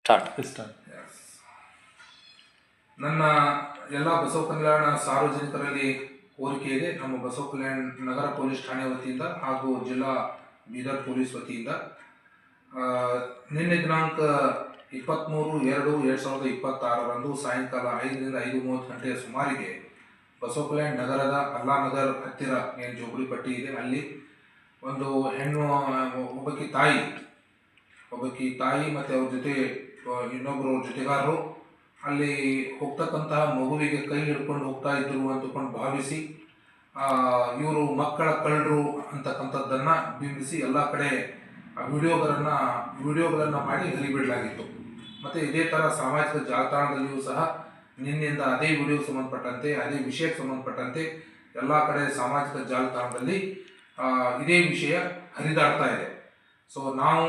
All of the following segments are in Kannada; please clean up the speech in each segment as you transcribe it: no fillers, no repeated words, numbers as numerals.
ಸ್ಟಾರ್ಟ್. ನನ್ನ ಎಲ್ಲ ಬಸವ ಕಲ್ಯಾಣ ಸಾರ್ವಜನಿಕರಲ್ಲಿ ಕೋರಿಕೆ ಇದೆ. ನಮ್ಮ ಬಸವ ಕಲ್ಯಾಣ ನಗರ ಪೊಲೀಸ್ ಠಾಣೆ ವತಿಯಿಂದ ಹಾಗೂ ಜಿಲ್ಲಾ ಬೀದರ್ ಪೊಲೀಸ್ ವತಿಯಿಂದ ನಿನ್ನೆ ದಿನಾಂಕ 23/2/2026 ಸಾಯಂಕಾಲ 5ರಿಂದ 5:30 ಗಂಟೆಯ ಸುಮಾರಿಗೆ ಬಸವ ಕಲ್ಯಾಣ ನಗರದ ಅಲ್ಲಾನಗರ್ ಹತ್ತಿರ ಏನು ಜೋಗುಳಿ ಪಟ್ಟಿ ಇದೆ, ಅಲ್ಲಿ ಒಂದು ಹೆಣ್ಣು ಒಬ್ಬಕಿ ತಾಯಿ ಮತ್ತು ಅವ್ರ ಜೊತೆ ಇನ್ನೊಬ್ಬರು ಜೊತೆಗಾರರು ಅಲ್ಲಿ ಹೋಗ್ತಕ್ಕಂತಹ ಮಗುವಿಗೆ ಕೈ ಹಿಡ್ಕೊಂಡು ಹೋಗ್ತಾ ಇದ್ರು ಅಂತಕೊಂಡು ಭಾವಿಸಿ ಇವರು ಮಕ್ಕಳ ಕಳ್ಳರು ಅಂತಕ್ಕಂಥದ್ದನ್ನು ಬಿಂಬಿಸಿ ಎಲ್ಲ ಕಡೆ ವಿಡಿಯೋಗಳನ್ನು ಮಾಡಿ ಹರಿಬಿಡಲಾಗಿತ್ತು. ಮತ್ತು ಇದೇ ಥರ ಸಾಮಾಜಿಕ ಜಾಲತಾಣದಲ್ಲಿಯೂ ಸಹ ನಿನ್ನೆಯಿಂದ ಅದೇ ವಿಡಿಯೋ ಸಂಬಂಧಪಟ್ಟಂತೆ, ಅದೇ ವಿಷಯಕ್ಕೆ ಸಂಬಂಧಪಟ್ಟಂತೆ ಎಲ್ಲ ಕಡೆ ಸಾಮಾಜಿಕ ಜಾಲತಾಣದಲ್ಲಿ ಇದೇ ವಿಷಯ ಹರಿದಾಡ್ತಾ ಇದೆ. ಸೊ ನಾವು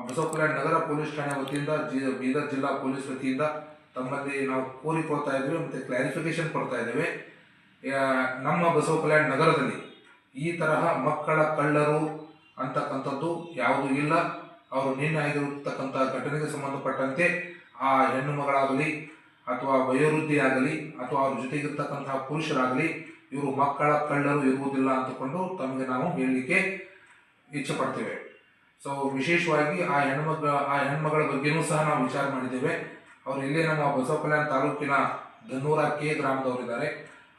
ಬಸವ ಕಲ್ಯಾಣ ನಗರ ಪೊಲೀಸ್ ಠಾಣೆ ವತಿಯಿಂದ ಬೀದರ್ ಜಿಲ್ಲಾ ಪೊಲೀಸ್ ವತಿಯಿಂದ ತಮ್ಮಲ್ಲಿ ನಾವು ಕೋರಿಕೊಳ್ತಾ ಇದ್ದೇವೆ ಮತ್ತು ಕ್ಲಾರಿಫಿಕೇಶನ್ ಕೊಡ್ತಾ ಇದ್ದೇವೆ. ನಮ್ಮ ಬಸವ ಕಲ್ಯಾಣ ನಗರದಲ್ಲಿ ಈ ತರಹ ಮಕ್ಕಳ ಕಳ್ಳರು ಅಂತಕ್ಕಂಥದ್ದು ಯಾವುದೂ ಇಲ್ಲ. ಅವರು ನಿನ್ನೆ ಆಗಿರತಕ್ಕಂಥ ಘಟನೆಗೆ ಸಂಬಂಧಪಟ್ಟಂತೆ ಆ ಹೆಣ್ಣು ಮಗಳಾಗಲಿ ಅಥವಾ ವಯೋವೃದ್ಧಿ ಆಗಲಿ ಅಥವಾ ಅವ್ರ ಜೊತೆಗಿರ್ತಕ್ಕಂತಹ ಪುರುಷರಾಗಲಿ ಇವರು ಮಕ್ಕಳ ಕಳ್ಳರು ಇರುವುದಿಲ್ಲ ಅಂತಕೊಂಡು ತಮಗೆ ನಾವು ಹೇಳಲಿಕ್ಕೆ ಇಚ್ಛೆ ಪಡ್ತೇವೆ. ಸೊ ವಿಶೇಷವಾಗಿ ಆ ಹೆಣ್ಮಗಳ ಬಗ್ಗೆಯೂ ಸಹ ನಾವು ವಿಚಾರ ಮಾಡಿದ್ದೇವೆ. ಅವರು ಇಲ್ಲೇ ನಮ್ಮ ಬಸವ ಕಲ್ಯಾಣ ತಾಲೂಕಿನ ಧನ್ನೂರ ಕೆ ಗ್ರಾಮದವರಿದ್ದಾರೆ.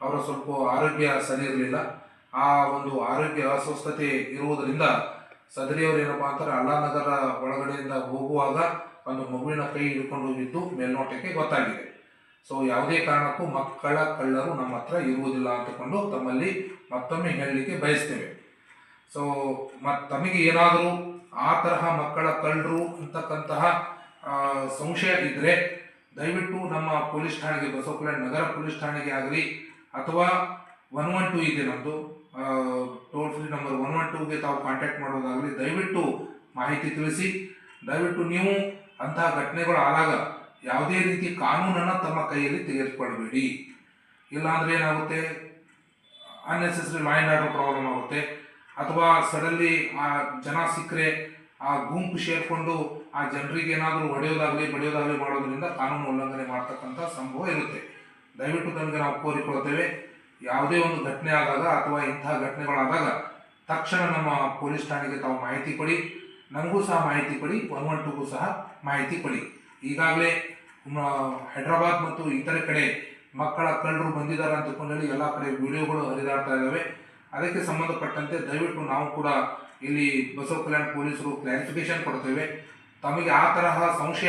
ಅವರ ಸ್ವಲ್ಪ ಆರೋಗ್ಯ ಸರಿ ಇರಲಿಲ್ಲ. ಆ ಒಂದು ಆರೋಗ್ಯ ಅಸ್ವಸ್ಥತೆ ಇರುವುದರಿಂದ ಸದರಿಯವರು ಏನಪ್ಪ ಅಂತಾರೆ, ಅಲ್ಲಾನಗರ ಒಳಗಡೆಯಿಂದ ಹೋಗುವಾಗ ಒಂದು ಮಗುವಿನ ಕೈ ಹಿಡ್ಕೊಂಡು ಹೋಗಿದ್ದು ಮೇಲ್ನೋಟಕ್ಕೆ ಗೊತ್ತಾಗಿದೆ. ಸೊ ಯಾವುದೇ ಕಾರಣಕ್ಕೂ ಮಕ್ಕಳ ಕಳ್ಳರು ನಮ್ಮ ಹತ್ರ ಇರುವುದಿಲ್ಲ ಅಂತಕೊಂಡು ತಮ್ಮಲ್ಲಿ ಮತ್ತೊಮ್ಮೆ ಹೇಳಲಿಕ್ಕೆ ಬಯಸ್ತೇವೆ. ಸೊ ತಮಗೆ ಏನಾದರೂ ಆ ತರಹ ಮಕ್ಕಳ ಕಳ್ಳರು ಅಂತಕ್ಕಂತಹ ಸಂಶಯ ಇದ್ದರೆ ದಯವಿಟ್ಟು ನಮ್ಮ ಪೊಲೀಸ್ ಠಾಣೆಗೆ, ಬಸವ ಕಲ್ಯಾಣ ನಗರ ಪೊಲೀಸ್ ಠಾಣೆಗೆ ಆಗಲಿ ಅಥವಾ 112 ಇದೆ ನಮ್ಮದು ಟೋಲ್ ಫ್ರೀ ನಂಬರ್ 112ಗೆ ತಾವು ಕಾಂಟ್ಯಾಕ್ಟ್ ಮಾಡೋದಾಗಲಿ ದಯವಿಟ್ಟು ಮಾಹಿತಿ ತಿಳಿಸಿ. ದಯವಿಟ್ಟು ನೀವು ಅಂತಹ ಘಟನೆಗಳು ಆದಾಗ ಯಾವುದೇ ರೀತಿ ಕಾನೂನನ್ನು ತಮ್ಮ ಕೈಯಲ್ಲಿ ತೆಗೆದುಕೊಳ್ಬೇಡಿ. ಇಲ್ಲಾಂದರೆ ಏನಾಗುತ್ತೆ, unnecessary law and order problem ಆಗುತ್ತೆ. ಅಥವಾ ಸಡನ್ಲಿ ಆ ಜನ ಸಿಕ್ಕರೆ ಆ ಗುಂಪು ಸೇರಿಕೊಂಡು ಆ ಜನರಿಗೆ ಏನಾದರೂ ಬಡಿಯೋದಾಗಲಿ ಮಾಡೋದ್ರಿಂದ ಕಾನೂನು ಉಲ್ಲಂಘನೆ ಮಾಡ್ತಕ್ಕಂಥ ಸಂಭವ ಇರುತ್ತೆ. ದಯವಿಟ್ಟು ತಮಗೆ ನಾವು ಕೋರಿಕೊಳ್ತೇವೆ, ಯಾವುದೇ ಒಂದು ಘಟನೆ ಆದಾಗ ಅಥವಾ ಇಂತಹ ಘಟನೆಗಳಾದಾಗ ತಕ್ಷಣ ನಮ್ಮ ಪೊಲೀಸ್ ಠಾಣೆಗೆ ತಾವು ಮಾಹಿತಿ ಕೊಡಿ, ನಮಗೂ ಸಹ ಮಾಹಿತಿ ಕೊಡಿ, 112ಗೂ ಸಹ ಮಾಹಿತಿ ಕೊಡಿ. ಈಗಾಗಲೇ ಹೈದರಾಬಾದ್ ಮತ್ತು ಇತರೆ ಕಡೆ ಮಕ್ಕಳ ಕಳ್ಳರು ಬಂದಿದ್ದಾರೆ ಅಂತಕೊಂಡಲ್ಲಿ ಎಲ್ಲ ಕಡೆ ವಿಡಿಯೋಗಳು ಹರಿದಾಡ್ತಾ ಇದ್ದಾವೆ. ಅದಕ್ಕೆ ಸಂಬಂಧಪಟ್ಟಂತೆ ದಯವಿಟ್ಟು ನಾವು ಕೂಡ ಇಲ್ಲಿ ಬಸವ ಕಲ್ಯಾಣ ಪೊಲೀಸರು ಕ್ಲಾರಿಫಿಕೇಶನ್ ಕೊಡ್ತೇವೆ. ತಮಗೆ ಆ ತರಹ ಸಂಶಯ